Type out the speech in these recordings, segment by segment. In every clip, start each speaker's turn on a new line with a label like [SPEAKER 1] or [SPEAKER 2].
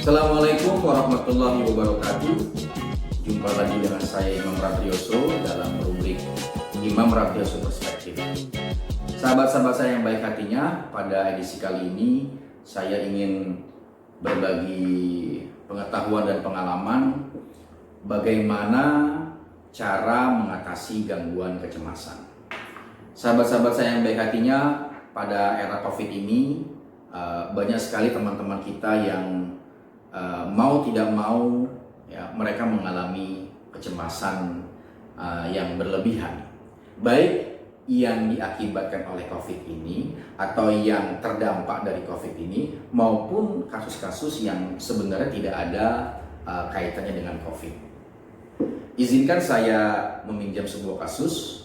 [SPEAKER 1] Assalamualaikum warahmatullahi wabarakatuh. Jumpa lagi dengan saya Imam Rabrioso dalam rubrik Imam Rabrioso Perspektif. Sahabat-sahabat saya yang baik hatinya, pada edisi kali ini saya ingin berbagi pengetahuan dan pengalaman bagaimana cara mengatasi gangguan kecemasan. Sahabat-sahabat saya yang baik hatinya, pada era COVID ini banyak sekali teman-teman kita yang mau tidak mau ya, mereka mengalami kecemasan yang berlebihan, baik yang diakibatkan oleh COVID ini atau yang terdampak dari COVID ini, maupun kasus-kasus yang sebenarnya tidak ada kaitannya dengan COVID. Izinkan saya meminjam sebuah kasus.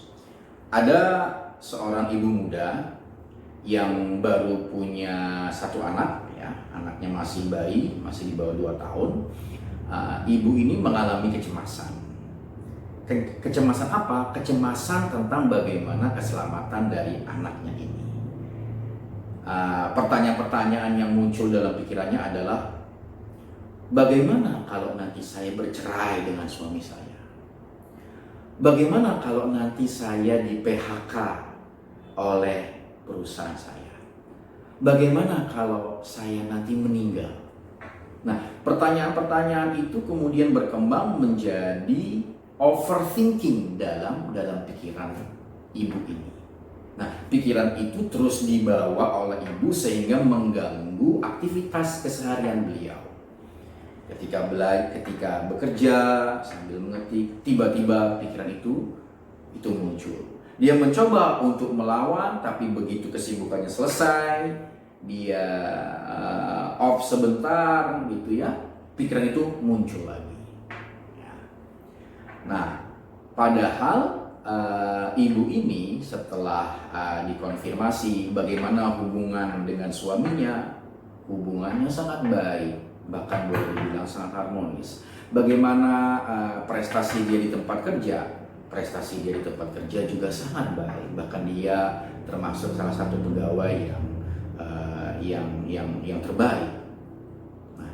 [SPEAKER 1] Ada seorang ibu muda yang baru punya satu anak, ya, anaknya masih bayi, masih di bawah 2 tahun. Ibu ini mengalami kecemasan. Kecemasan apa? Kecemasan tentang bagaimana keselamatan dari anaknya ini. Pertanyaan-pertanyaan yang muncul dalam pikirannya adalah, bagaimana kalau nanti saya bercerai dengan suami saya? Bagaimana kalau nanti saya di PHK oleh perusahaan saya? Bagaimana kalau saya nanti meninggal? Nah, pertanyaan-pertanyaan itu kemudian berkembang menjadi overthinking dalam pikiran ibu ini. Nah, pikiran itu terus dibawa oleh ibu sehingga mengganggu aktivitas keseharian beliau. Ketika bekerja sambil mengetik, tiba-tiba pikiran itu muncul. Dia mencoba untuk melawan, tapi begitu kesibukannya selesai, dia off sebentar gitu ya, pikiran itu muncul lagi. Ya. Nah, padahal ibu ini setelah dikonfirmasi bagaimana hubungan dengan suaminya, hubungannya sangat baik, bahkan boleh dibilang sangat harmonis. Bagaimana prestasi dia di tempat kerja? Prestasi dia di tempat kerja juga sangat baik. Bahkan dia termasuk salah satu pegawai yang terbaik. Nah,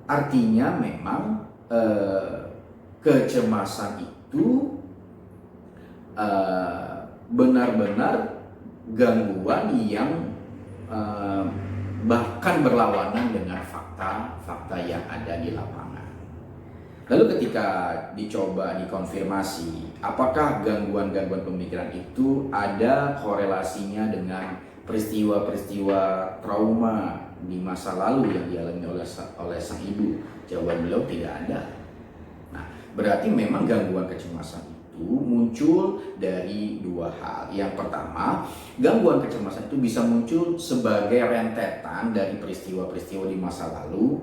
[SPEAKER 1] artinya memang kecemasan itu benar-benar gangguan yang bahkan berlawanan dengan fakta yang ada di lapangan. Lalu ketika dicoba dikonfirmasi, apakah gangguan-gangguan pemikiran itu ada korelasinya dengan peristiwa-peristiwa trauma di masa lalu yang dialami oleh sang ibu? Jawaban beliau tidak ada. Nah, berarti memang gangguan kecemasan itu muncul dari 2 hal. Yang pertama, gangguan kecemasan itu bisa muncul sebagai rentetan dari peristiwa-peristiwa di masa lalu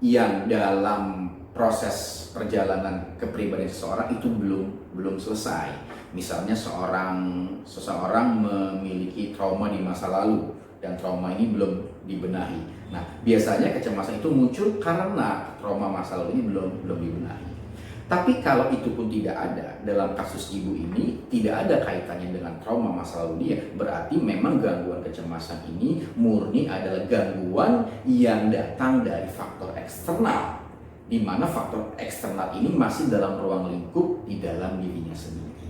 [SPEAKER 1] yang dalam proses perjalanan kepribadian seseorang itu belum selesai. Misalnya seseorang memiliki trauma di masa lalu dan trauma ini belum dibenahi. Nah, biasanya kecemasan itu muncul karena trauma masa lalu ini belum dibenahi. Tapi kalau itu pun tidak ada, dalam kasus ibu ini tidak ada kaitannya dengan trauma masa lalu dia, berarti memang gangguan kecemasan ini murni adalah gangguan yang datang dari faktor eksternal, di mana faktor eksternal ini masih dalam ruang lingkup di dalam dirinya sendiri.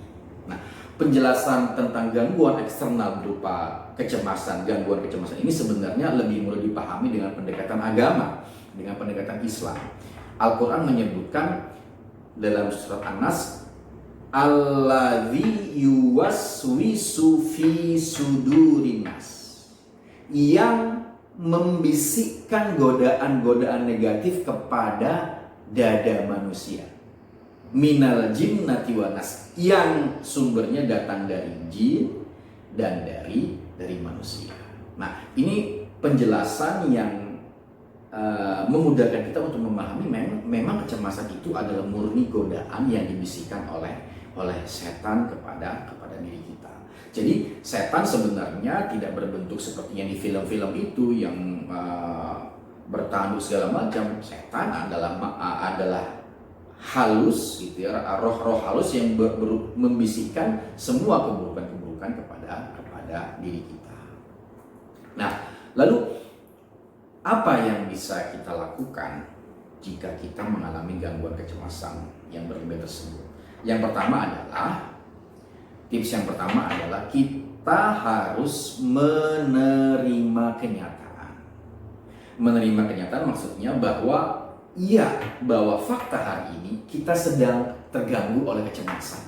[SPEAKER 1] Nah, penjelasan tentang gangguan eksternal berupa kecemasan, gangguan kecemasan ini sebenarnya lebih mudah dipahami dengan pendekatan agama, dengan pendekatan Islam. Al-Quran menyebutkan dalam surat An-Nas, alladzi yuwaswisu fi sudurin nas, yang membisikkan godaan-godaan negatif kepada dada manusia, minal jinnati wan nas, yang sumbernya datang dari jin dan dari manusia. Nah, ini penjelasan yang memudahkan kita untuk memahami memang kecemasan itu adalah murni godaan yang dibisikkan oleh setan kepada diri kita. Jadi setan sebenarnya tidak berbentuk seperti yang di film-film itu yang bertanduk segala macam. Setan adalah halus gitu ya, roh-roh halus yang membisikkan semua keburukan-keburukan kepada diri kita. Nah, lalu apa yang bisa kita lakukan jika kita mengalami gangguan kecemasan yang berlebihan tersebut? Yang pertama adalah, tips yang pertama adalah kita harus menerima kenyataan. Menerima kenyataan maksudnya bahwa bahwa fakta hari ini kita sedang terganggu oleh kecemasan.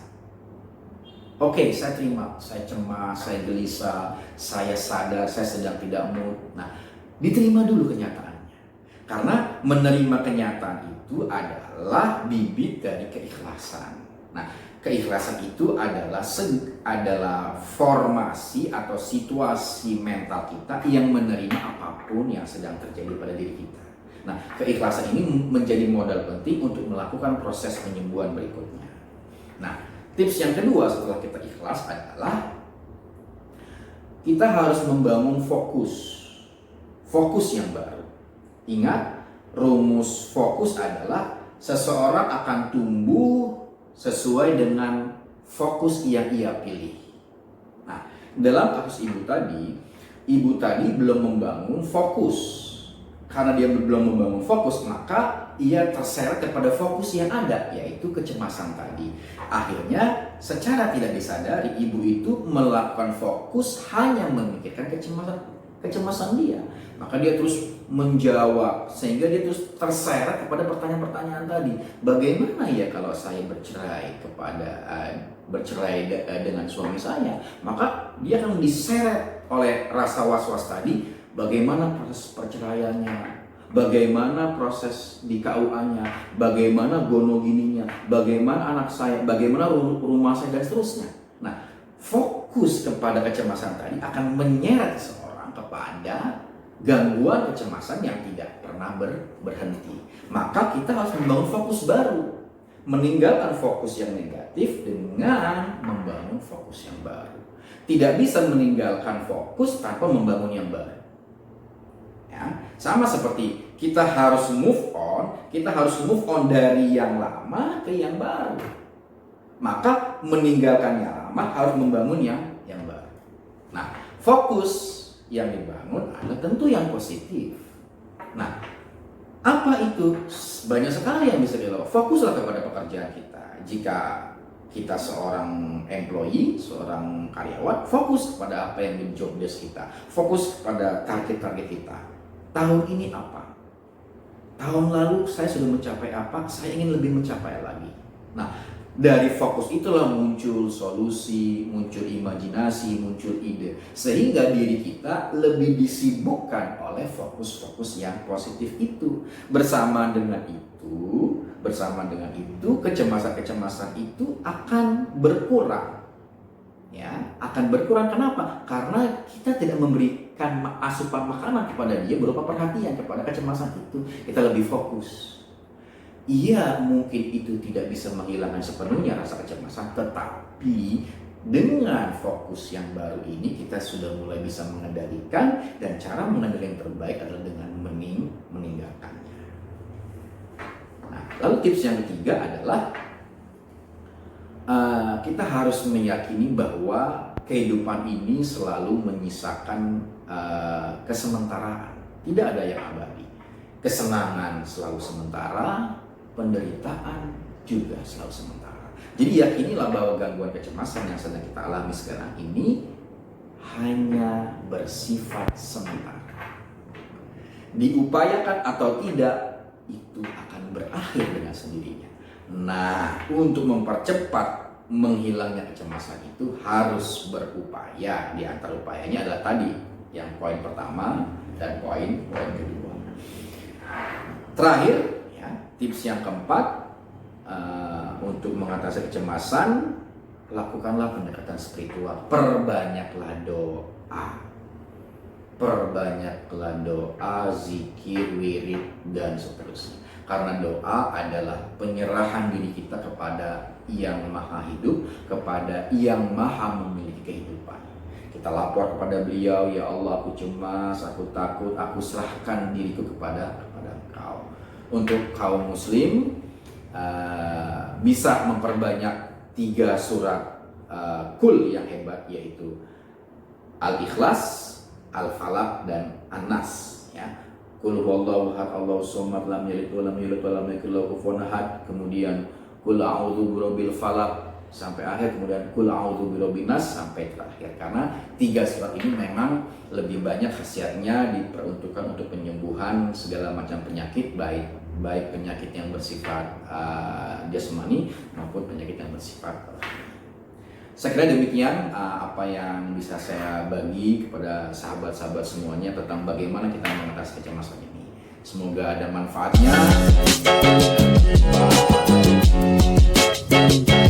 [SPEAKER 1] Oke, saya terima, saya cemas, saya gelisah, saya sadar, saya sedang tidak mood. Nah, diterima dulu kenyataannya. Karena menerima kenyataan itu adalah bibit dari keikhlasan. Nah, keikhlasan itu adalah formasi atau situasi mental kita yang menerima apapun yang sedang terjadi pada diri kita. Nah, keikhlasan ini menjadi modal penting untuk melakukan proses penyembuhan berikutnya. Nah, tips yang kedua setelah kita ikhlas adalah kita harus membangun fokus yang baru. Ingat, rumus fokus adalah seseorang akan tumbuh sesuai dengan fokus yang ia pilih. Nah, dalam kasus ibu tadi belum membangun fokus. Karena dia belum membangun fokus, maka ia terseret kepada fokus yang ada, yaitu kecemasan tadi. Akhirnya, secara tidak disadari, ibu itu melakukan fokus hanya memikirkan kecemasan dia. Maka dia terus menjawab, sehingga dia terus terseret kepada pertanyaan-pertanyaan tadi. Bagaimana ya kalau saya bercerai dengan suami saya? Maka dia akan diseret oleh rasa was-was tadi. Bagaimana proses perceraiannya? Bagaimana proses di KUA-nya? Bagaimana gonogininya? Bagaimana anak saya? Bagaimana rumah saya dan seterusnya? Nah, fokus kepada kecemasan tadi akan menyeret seseorang kepada gangguan kecemasan yang tidak pernah berhenti. Maka kita harus membangun fokus baru, meninggalkan fokus yang negatif dengan membangun fokus yang baru. Tidak bisa meninggalkan fokus tanpa membangun yang baru. Ya, sama seperti kita harus move on dari yang lama ke yang baru. Maka meninggalkan yang lama harus membangun yang baru. Nah, fokus yang dibangun adalah tentu yang positif. Nah, apa itu? Banyak sekali yang bisa dilakukan. Fokuslah kepada pekerjaan kita. Jika kita seorang employee, seorang karyawan, fokus kepada apa yang di job desk kita. Fokus kepada target-target kita. Tahun ini apa? Tahun lalu saya sudah mencapai apa? Saya ingin lebih mencapai lagi. Nah, dari fokus itulah muncul solusi, muncul imajinasi, muncul ide. Sehingga diri kita lebih disibukkan oleh fokus-fokus yang positif itu. Bersama dengan itu, kecemasan-kecemasan itu akan berkurang. Ya, akan berkurang. Kenapa? Karena kita tidak memberikan asupan makanan kepada dia berupa perhatian kepada kecemasan itu. Kita lebih fokus. Iya, mungkin itu tidak bisa menghilangkan sepenuhnya rasa kecemasan, tetapi dengan fokus yang baru ini kita sudah mulai bisa mengendalikan, dan cara mengendalikan yang terbaik adalah dengan meninggalkannya. Nah, lalu tips yang ketiga adalah kita harus meyakini bahwa kehidupan ini selalu menyisakan kesementaraan. Tidak ada yang abadi. Kesenangan selalu sementara, penderitaan juga selalu sementara. Jadi yakinilah bahwa gangguan kecemasan yang sedang kita alami sekarang ini hanya bersifat sementara. Diupayakan atau tidak, itu akan berakhir dengan sendirinya. Nah, untuk mempercepat menghilangnya kecemasan itu harus berupaya. Di antara upayanya adalah tadi, yang poin pertama dan poin kedua. Terakhir, tips yang keempat, untuk mengatasi kecemasan, lakukanlah pendekatan spiritual. Perbanyaklah doa, zikir, wirid, dan seterusnya. Karena doa adalah penyerahan diri kita kepada Yang Maha Hidup, kepada Yang Maha memiliki kehidupan. Kita lapor kepada beliau, ya Allah, aku cemas, aku takut, aku serahkan diriku kepada Engkau. Untuk kaum muslim, bisa memperbanyak 3 surat kul yang hebat, yaitu Al-Ikhlas, Al-Falaq, dan An-Nas. Ya. Qul huwallahu ahad, Allahus samad, lam yalid wa lam yulad wa lam yakul lahu kufuwan ahad. Kemudian Qul a'udzu birabbil falaq sampai akhir, kemudian Qul a'udzu birabbin nas sampai terakhir. Karena 3 surat ini memang lebih banyak khasiatnya diperuntukkan untuk penyembuhan segala macam penyakit, baik penyakit yang bersifat jasmani maupun penyakit yang bersifat rohani. Saya kira demikian apa yang bisa saya bagi kepada sahabat-sahabat semuanya tentang bagaimana kita mengatasi kecemasan ini. Semoga ada manfaatnya. Bye.